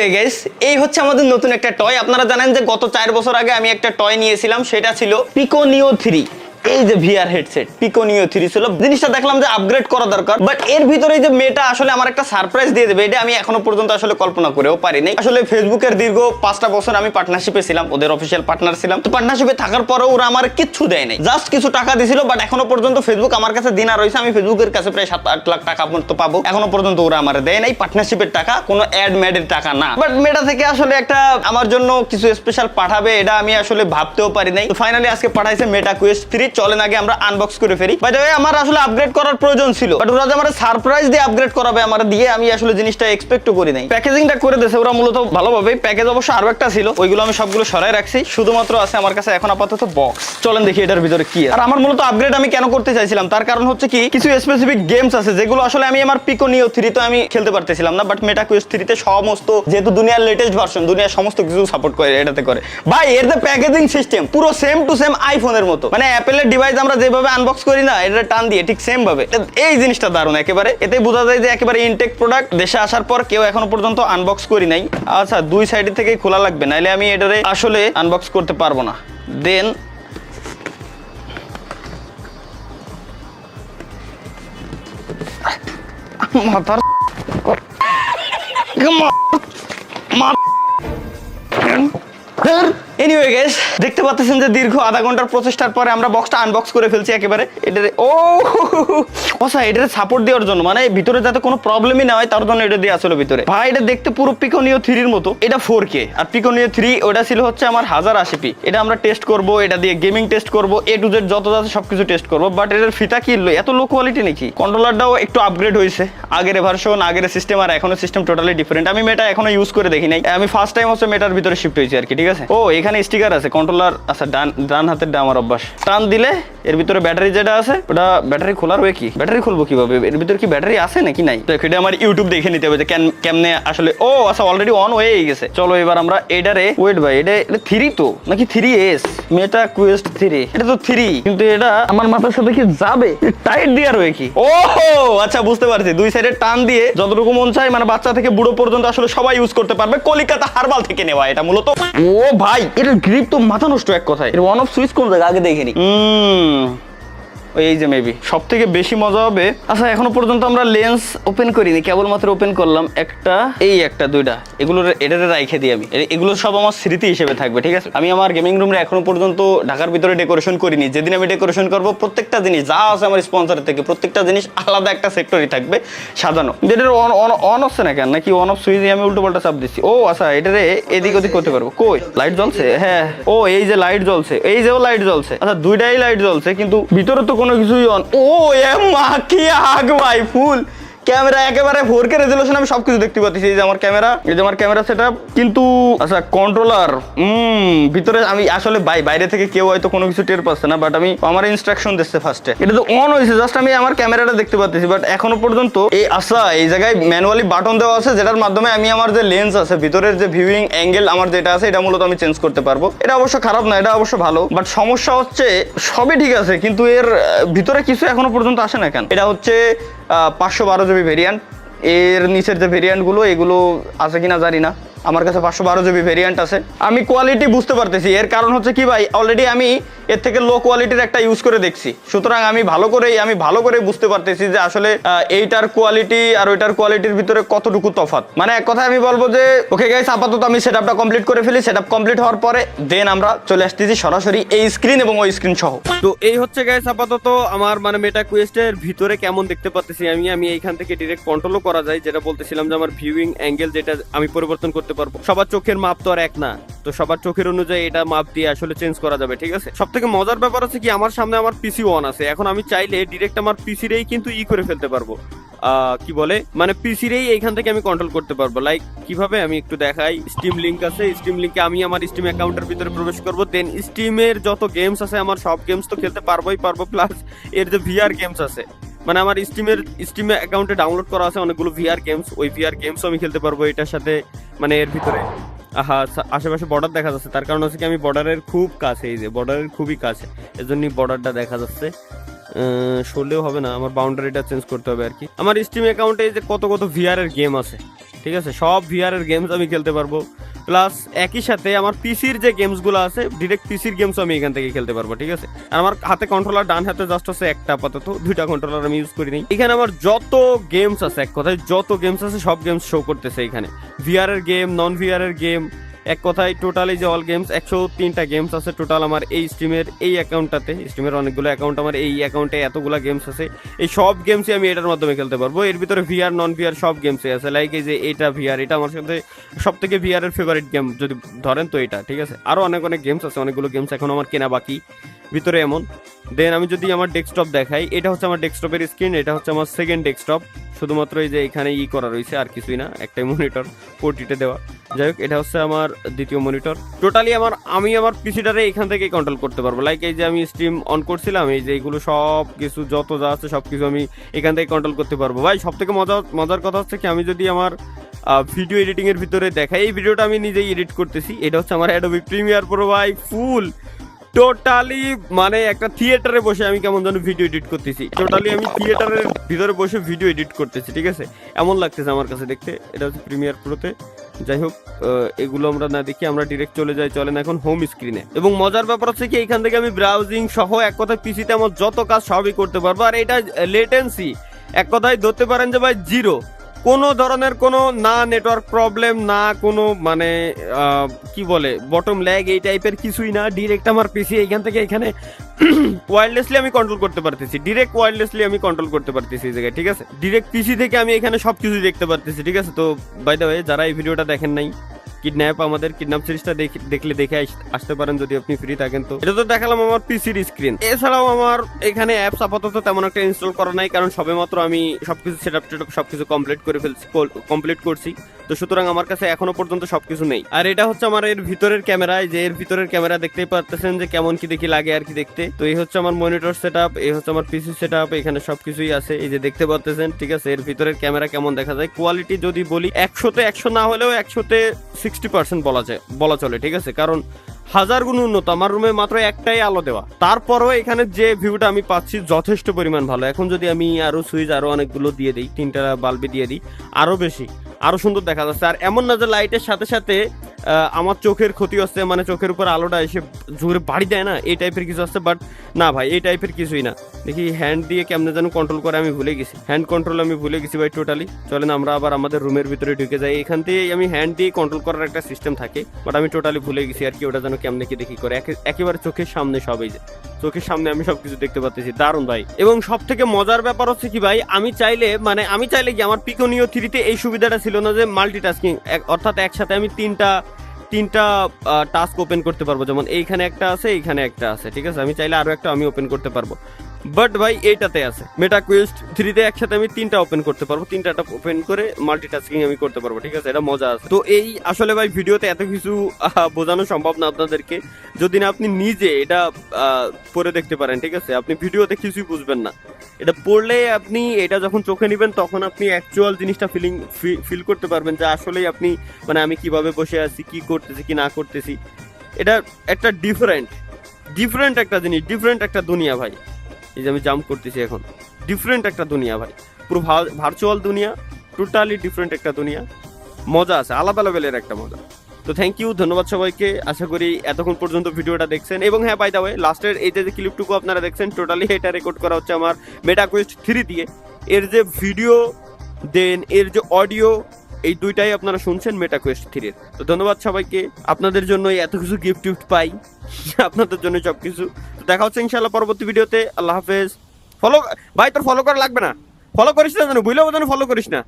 Anyway guys, এই হচ্ছে আমাদের নতুন একটা টয়। আপনারা জানেন যে গত 4 বছর আগে আমি একটা টয় নিয়েছিলাম, সেটা ছিল পিকো নিও 3। এই যে ভিআর হেডসেট পিকো নিও 3 ছিল। জিনিসটা দেখলাম যে আপগ্রেড করা দরকার, বাট এর ভিতরে যে মেয়েটা আসলে আমার একটা সারপ্রাইজ দিয়ে দেবে, এটা আমি এখনো পর্যন্ত আসলে কল্পনা করেও পারিনি। আসলে ফেসবুকের দীর্ঘ 5টা বছর আমি পার্টনারশিপে ছিলাম, ওদের অফিসিয়াল পার্টনার ছিলাম। তো পার্টনারশিপে থাকার পরেও ওরা আমার কিচ্ছু দেয় নাই, জাস্ট কিছু টাকা দিছিল। বাট এখনো পর্যন্ত ফেসবুক আমার কাছে দিনা রয়েছে, আমি ফেসবুকের কাছে প্রায় 7-8 লাখ টাকা পর্যন্ত পাবো। এখনো পর্যন্ত ওরা আমার দেয় নাই পার্টনারশিপের টাকা, কোনো অ্যাড ম্যাডের টাকা না। বাট মেয়েটা থেকে আসলে একটা আমার জন্য কিছু স্পেশাল পাঠাবে, এটা আমি আসলে ভাবতেও পারি নাই। তো ফাইনালি আজকে পাঠাইছে মেটা কুয়েস্ট 3। চলেন আগে আমরা আনবক্স করে ফেলি। বাই দ্য ওয়ে, আমার আসলে আপগ্রেড করার প্রয়োজন ছিল, বাট ওরা যে আমার সারপ্রাইজ দিয়ে আপগ্রেড করাবে আমার দিয়ে, আমি আসলে জিনিসটা এক্সপেক্টও করি নাই। প্যাকেজিংটা করে দিয়েছে ওরা মূলত ভালোভাবে। প্যাকেজ অবশ্য আরো একটা ছিল, ওইগুলো আমি সবগুলো সরাই রাখছি, শুধুমাত্র আছে আমার কাছে এখন আপাতত বক্স। চলেন দেখি এটার ভিতরে কি আছে। আর আমার মূলত আপগ্রেড আমি কেন করতে চাইছিলাম, তার কারণ হচ্ছে কি, কিছু স্পেসিফিক গেমস আছে যেগুলো আসলে আমি আমার পিকো নিও 3 তে আমি খেলতে পারতেছিলাম না, বাট মেটা কুয়েস্ট 3 তে সমস্ত, যেহেতু দুনিয়ার লেটেস্ট ভার্সন, দুনিয়ার সমস্ত কিছু সাপোর্ট করে এটাতে করে। ভাই এর যে প্যাকেজিং সিস্টেম পুরো সেম টু সেম আইফোনের মতো, মানে অ্যাপেলের ডিভাইস আমরা যেভাবে আনবক্স করি না, এটা টান দিয়ে ঠিক সেম ভাবে। এই জিনিসটা দারুণ একেবারে। এতে বোঝা যায় যে একেবারে ইনটেক প্রোডাক্ট, দেশে আসার পর কেউ এখনো পর্যন্ত আনবক্স করি নাই। আচ্ছা, দুই সাইড থেকে খোলা লাগবে, নাইলে আমি এটারে আসলে আনবক্স করতে পারবো না। দেন মাথার এনিওয়ে গাইস, দেখতে পাচ্ছেন যে দীর্ঘ আধা ঘন্টার প্রচেষ্টার পরে আমরা বক্সটা আনবক্স করে ফেলছি একেবারে। এটারে ও আচ্ছা, এটারে সাপোর্ট দেওয়ার জন্য, মানে ভিতরে যাতে কোনো প্রবলেমই না হয় তার জন্য এটা দিয়ে আসলে ভিতরে। ভাই এটা দেখতে পুরো পিকো নিও 3 এর মতো। এটা 4K, আর পিকো নিও 3 ওটা ছিল হচ্ছে আমার 1080p। এটা আমরা টেস্ট করব, এটা দিয়ে গেমিং টেস্ট করব, A to Z যত আছে সবকিছু টেস্ট করব। বাট এটার ফিতা কি এত লো কোয়ালিটি নাকি? কন্ট্রোলারটাও একটু আপগ্রেড হয়েছে, আগের ভার্সন, আগের সিস্টেম আর এখনো সিস্টেম টোটালি ডিফারেন্ট। আমি মেটা এখনো ইউজ করে দেখি নাই, আমি ফার্স্ট টাইম হচ্ছে মেটার ভিতরে শিফট হয়েছি আর কি, ঠিক আছে। ও এখানে স্টিকার আছে কন্ট্রোলার। আচ্ছা, ডান হাতের আমার অভ্যাস। টান দিলে এর ভিতরে ব্যাটারি যেটা আছে, ওটা ব্যাটারি খোলার ওয়ে কি? ব্যাটারি খুলবো কিভাবে? এর ভিতরে কি ব্যাটারি আছে নাকি নাই? তো এটা আমার ইউটিউব দেখে নিতে হবে যে কেমনে আসলে। ও আচ্ছা, অলরেডি অন হয়ে গেছে। চলো এবার আমরা এটারে, ওয়েট ভাই, এটা 3 তো নাকি 3S? মেটা কুয়েস্ট 3, এটা তো 3, কিন্তু এটা আমার মাথার সাথে কি যাবে? টাইট দেওয়ার ওয়ে কি? ও আচ্ছা, বুঝতে পারছি। দুই সাইডে টান দিয়ে যতটুকু মন চায়, মানে বাচ্চা থেকে বুড়ো পর্যন্ত আসলে সবাই ইউজ করতে পারবে। কলিকাতা হারবাল থেকে নেওয়া এটা মূলত। ও ভাই, এটা গ্রিপ তো মাথা নষ্ট এক কথায়। এর অন অফ সুইচ কোন জায়গা আগে দেখিনি। এই যে মেবি সব থেকে বেশি মজা হবে। আচ্ছা, এখনো পর্যন্ত আমরা লেন্স ওপেন করিনি, কেবলমাত্র ওপেন করলাম একটা, এই একটা, দুইটা। এগুলো এটারে রাইখে দিই আমি। এগুলো সব আমার স্মৃতি হিসেবে থাকবে, ঠিক আছে। আমি আমার গেমিং রুমে এখনো পর্যন্ত ঢাকার ভিতরে ডেকোরেশন করিনি। যেদিন আমি ডেকোরেশন করবো, প্রত্যেকটা জিনিস যা আছে আমার স্পন্সর থেকে, প্রত্যেকটা জিনিস আলাদা একটা সেক্টরই থাকবে সাজানো। এটার অন হচ্ছে না কেন, নাকি অন অফ সুইচ আমি উল্টো পাল্টা চাপ দিচ্ছি? ও আচ্ছা, এটারে এদিক ওদিক করতে পারবো। কই লাইট জ্বলছে? হ্যাঁ, ও এই যে লাইট জ্বলছে, এই যেও লাইট জ্বলছে। আচ্ছা, দুইটাই লাইট জ্বলছে, কিন্তু ভিতরে তো কোনো কিছুই অন। ও এ মা, কি আগ ভাই! ফুল ক্যামেরা, একেবারে 4K রেজোলিউশন, আমি সবকিছু দেখতে পাচ্ছি। এই যে আমার ক্যামেরা, এই যে আমার ক্যামেরা সেটআপ। কিন্তু আচ্ছা, কন্ট্রোলার ভিতরে আমি আসলে বাইরে থেকে কেউ হয়তো কোনো কিছু টের পাচ্ছে না, বাট আমি আমার ইনস্ট্রাকশন দিচ্ছে ফার্স্টে। এটা তো অন হয়েছে, জাস্ট আমি আমার ক্যামেরাটা দেখতে পাচ্ছি, বাট এখনো পর্যন্ত আচ্ছা, এই জায়গায় ম্যানুয়ালি বাটন দেওয়া আছে, যেটার মাধ্যমে আমি আমার যে লেন্স আছে, ভিতরের যে ভিউইং অ্যাঙ্গেল আমার যেটা আছে, এটা মূলত আমি চেঞ্জ করতে পারবো। এটা অবশ্য খারাপ না, এটা অবশ্য ভালো। বাট সমস্যা হচ্ছে, সবই ঠিক আছে, কিন্তু এর ভিতরে কিছু এখনো পর্যন্ত আসে না কেন? এটা হচ্ছে 512 GB ভেরিয়েন্ট। এর নিচের যে ভেরিয়েন্টগুলো, এগুলো আছে কিনা জানি না। আমার কাছে 512 GB ভেরিয়েন্ট আছে। আমি কোয়ালিটি বুঝতে পারতেছি, এর কারণ হচ্ছে কি ভাই, অলরেডি আমি এর থেকে লো কোয়ালিটির একটা ইউজ করে দেখছি। সুতরাং আমি ভালো করে বুঝতে পারতেছি যে আসলে এইটার কোয়ালিটি আর ওইটার কোয়ালিটির ভিতরে কতটুকু তফাৎ। মানে এক কথায় আমি বলবো যে ওকে গাইস, আপাতত আমি সেটআপটা কমপ্লিট করে ফেলি। সেটআপ কমপ্লিট হওয়ার পরে দেন আমরা চলে আসতেছি সরাসরি এই স্ক্রিন এবং ওই স্ক্রিন সহ। তো এই হচ্ছে গাইস আপাতত আমার মানে মেটা কুয়েস্টের ভিতরে কেমন দেখতে পাচ্ছি আমি এইখান থেকে ডিরেক্ট কন্ট্রোলও করা যায়, যেটা বলতেছিলাম যে আমার ভিউইং অ্যাঙ্গেল যেটা আমি পরিবর্তন করতে পারবো। সবার চোখের মাপ তো আর এক না, তো সবার চোখের অনুযায়ী এটা মাপ দিয়ে আসলে চেঞ্জ করা যাবে, ঠিক আছে। সব থেকে মজার ব্যাপার হচ্ছে কি, আমার সামনে আমার পিসি অন আছে। এখন আমি চাইলে ডিরেক্ট আমার পিসিরেই কিন্তু করে ফেলতে পারবো, কি বলে, মানে পিসিরেই এইখান থেকে আমি কন্ট্রোল করতে পারবো। লাইক কিভাবে আমি একটু দেখাই। স্টিম লিংক আছে, স্টিম লিংকে আমি আমার স্টিম অ্যাকাউন্টের ভিতরে প্রবেশ করবো। দেন স্টিমের যত গেমস আছে, আমার সব গেমস তো খেলতে পারবোই পারবো, প্লাস এর যে ভিআর গেমস আছে, মানে আমার স্টিম অ্যাকাউন্টে ডাউনলোড করা আছে অনেকগুলো ভিআর গেমস, ওই ভিআর গেমসও আমি খেলতে পারবো এটার সাথে। মানে এর ভিতরে আশেপাশে বর্ডার দেখা যাচ্ছে, তার কারণ হচ্ছে কি আমি বর্ডারের খুব কাছে, এই যে বর্ডারের খুবই কাছে, এজন্যই বর্ডারটা দেখা যাচ্ছে। সরলেও হবে না, আমার বাউন্ডারিটা চেঞ্জ করতে হবে আর কি। আমার স্টিম অ্যাকাউন্টে যে কত ভিআর এর গেম আছে, ঠিক আছে, সব ভিআর এর গেমস আমি খেলতে পারবো। প্লাস একই সাথে আমার পিসির যে গেমসগুলো আছে ডিরেক্ট পিসির গেমসও আমি এখান থেকে খেলতে পারবো। ঠিক আছে, আর আমার হাতে কন্ট্রোলার, ডান হাতে জাস্ট আছে একটা, আপাতত 2টা কন্ট্রোলার আমি ইউজ করি নি। এখানে আমার যত গেমস আছে, এক কথায় যত গেমস আছে সব গেমস শো করতেছে এখানে। ভিআর এর গেম, নন ভিআর এর গেম, এক কথায় টোটালি যে অল গেমস 103টা গেমস আছে টোটাল আমার এই স্টিমের এই অ্যাকাউন্টটাতে। স্টিমের অনেকগুলো অ্যাকাউন্ট, আমার এই অ্যাকাউন্টে এতগুলো গেমস আছে। এই সব গেমসই আমি এটার মাধ্যমে খেলতে পারবো। এর ভিতরে ভিআর নন ভিআর সব গেমসই আছে। লাইক এই যে এটা ভিআর, এটা আমার সাথে সব থেকে ভিআর এর ফেভারিট গেম যদি ধরেন তো এটা। ঠিক আছে, আরও অনেক অনেক গেমস আছে, অনেকগুলো গেমস এখন আমার কেনা বাকি ভিতরে এমন। দেন আমি যদি আমার ডেস্কটপ দেখাই, এটা হচ্ছে আমার ডেস্কটপের স্ক্রিন, এটা হচ্ছে আমার সেকেন্ড ডেস্কটপ। শুধুমাত্র এই যে এখানে করা রয়েছে, আর কিছুই না, একটাই মনিটর পোর্টিটে দেওয়া। যাই হোক, এটা হচ্ছে আমার দ্বিতীয় মনিটর। টোটালি আমি আমার পিসিটারে এখান থেকে কন্ট্রোল করতে পারবো। লাইক এই যে আমি স্ট্রিম অন করছিলাম, এই যে এইগুলো সব কিছু যত যা আছে সব কিছু আমি এখান থেকে কন্ট্রোল করতে পারবো। ভাই সব থেকে মজার কথা হচ্ছে কি, আমি যদি আমার ভিডিও এডিটিং এর ভিতরে দেখাই, এই ভিডিওটা আমি নিজেই এডিট করতেছি। এটা হচ্ছে আমার অ্যাডোবি প্রিমিয়ার প্রো ভাই, ফুল টোটালি মানে একটা থিয়েটারে বসে আমি কেমন যেন ভিডিও এডিট করতেছি। টোটালি আমি থিয়েটারের ভিতরে বসে ভিডিও এডিট করতেছি। ঠিক আছে, এমন লাগতেছে আমার কাছে দেখতে। এটা হচ্ছে প্রিমিয়ার প্রোতে। যাই হোক, এগুলো আমরা না দেখি, আমরা ডিরেক্ট চলে যাই, চলেন এখন হোম স্ক্রিনে। এবং মজার ব্যাপার হচ্ছে কি, এখান থেকে আমি ব্রাউজিং সহ এক কথায় পিসিতে আমার যত কাজ সবই করতে পারবো। আর এটা লেটেন্সি এক কথায় ধরতে পারেন যে ভাই জিরো, কোনো ধরনের কোনো না নেটওয়ার্ক প্রবলেম, না কোনো মানে কি বলে বটম ল্যাগ, এই টাইপের কিছুই না। ডিরেক্ট আমার পিসি এইখান থেকে এখানে ওয়্যারলেসলি আমি কন্ট্রোল করতে পারতেছি, ডিরেক্ট ওয়্যারলেসলি আমি কন্ট্রোল করতে পারতেছি এই জায়গায়। ঠিক আছে, ডিরেক্ট পিসি থেকে আমি এখানে সবকিছু দেখতে পারতেছি। ঠিক আছে, তো বাই দ্য ওয়ে যারা এই ভিডিওটা দেখেন নাই, আমাদের কিডন্যাপ সিরিজটা দেখলে দেখে আসতে পারেন যদি আপনি ফ্রি থাকেন। তো এটা তো দেখালাম আমার পিসির স্ক্রিন। এছাড়াও আমার এখানে অ্যাপস আপাতত তেমন একটা ইনস্টল করা নাই, কারণ সবেমাত্র আমি সবকিছু সেটআপ সবকিছু কমপ্লিট করছি। তো সুতরাং আমার কাছে এখনো পর্যন্ত সবকিছু নেই। আর এটা হচ্ছে আমার এর ভিতরের ক্যামেরা, যে এর ভিতরের ক্যামেরা দেখতেই পাচ্ছেন যে কেমন কি দেখি লাগে আর কি দেখতে। তো এই হচ্ছে আমার মনিটর সেটআপ, এই হচ্ছে আমার পিসি সেটআপ, এখানে সবকিছুই আছে, এই যে দেখতে পাচ্ছেন। ঠিক আছে, এর ভিতরের ক্যামেরা কেমন দেখা যায়, কোয়ালিটি যদি বলি 100তে 100 না হলেও 100তে 60% বলা চলে। ঠিক আছে, কারণ 1000 গুণ উন্নত। আমার রুমে মাত্র একটাই আলো দেওয়া, তারপরও এখানে যে ভিউটা আমি পাচ্ছি যথেষ্ট পরিমাণ ভালো। এখন যদি আমি আরো সুইচ আরো অনেকগুলো দিয়ে দিই, 3টা বাল্বে দিয়ে দিই, আরো বেশি আরো সুন্দর দেখা যাচ্ছে। আর এমন না যে লাইটের সাথে সাথে আমার চোখের ক্ষতি হচ্ছে, মানে চোখের উপর আলোটা এসে জোরে বাড়ি দেয় না, এই টাইপের কিছু আছে। বাট না ভাই, এই টাইপের কিছুই না। দেখি হ্যান্ড দিয়ে কেমনে যেন কন্ট্রোল করে আমি ভুলে গেছি, হ্যান্ড কন্ট্রোল আমি ভুলে গেছি ভাই টোটালি। চলেন আমরা আবার আমাদের রুমের ভিতরে ঢুকে যাই। এখান থেকে আমি হ্যান্ড দিয়ে কন্ট্রোল করার একটা সিস্টেম থাকে, বাট আমি টোটালি ভুলে গেছি আর কি, ওটা যেন কেমনে কি দেখি করে। একেবারে চোখের সামনে সবাই, যে চোখের সামনে আমি সবকিছু দেখতে পাচ্ছি, দারুণ ভাই। এবং সব থেকে মজার ব্যাপার হচ্ছে কি ভাই, আমি চাইলে কি আমার পিকোনিও 3-তে এই সুবিধাটা ছিল না যে মাল্টিটাস্কিং, অর্থাৎ একসাথে আমি তিনটা টাস্ক ওপেন করতে পারবো। যেমন এইখানে একটা আছে, এইখানে একটা আছে। ঠিক আছে, আমি চাইলে আরো একটা আমি ওপেন করতে পারবো। বাট ভাই এইটাতে আছে মেটা কোয়েস্ট 3-তে একসাথে আমি 3টা ওপেন করতে পারবো, 3টা ওপেন করে মাল্টিটাস্কিং আমি করতে পারবো। ঠিক আছে, এটা মজা আছে। তো এই আসলে ভাই ভিডিওতে এত কিছু বোঝানো সম্ভব না আপনাদেরকে, যদি না আপনি নিজে এটা পড়ে দেখতে পারেন। ঠিক আছে, আপনি ভিডিওতে কিছুই বুঝবেন না, এটা পড়লে আপনি এটা যখন চোখে নেবেন তখন আপনি অ্যাকচুয়াল জিনিসটা ফিল করতে পারবেন যে আসলেই আপনি মানে আমি কিভাবে বসে আছি, কি করতেছি কি না করতেছি। এটা একটা ডিফারেন্ট একটা জিনিস, ডিফারেন্ট একটা দুনিয়া ভাই। এই যে আমি জাম্প করতেছি এখন, ডিফারেন্ট একটা দুনিয়া ভাই, পুরো ভার্চুয়াল দুনিয়া, টোটালি ডিফারেন্ট একটা দুনিয়া। মজা আছে, আলাদা লেভেলের একটা মজা। তো থ্যাংক ইউ, ধন্যবাদ সবাইকে। আশা করি এতক্ষণ পর্যন্ত ভিডিওটা দেখছেন। এবং হ্যাঁ, বাই দ্য ওয়ে, লাস্টের এই যে ক্লিপটুকু আপনারা দেখছেন, টোটালি এটা রেকর্ড করা হচ্ছে আমার মেটা কোয়েস্ট 3 দিয়ে। এর যে ভিডিও দেন এর যে অডিও, এই দুইটাই আপনারা শুনছেন মেটা কোয়েস্ট 3-এর। তো ধন্যবাদ সবাইকে, আপনাদের জন্য এত কিছু গিফট পাই, আপনাদের জন্য সবকিছু। তো দেখা হচ্ছে ইনশাআল্লাহ পরবর্তী ভিডিওতে। আল্লাহ হাফেজ। ফলো ভাই, তোর ফলো করা লাগবে না, ফলো করিস না, জানো বুঝলেও জানো ফলো করিস না।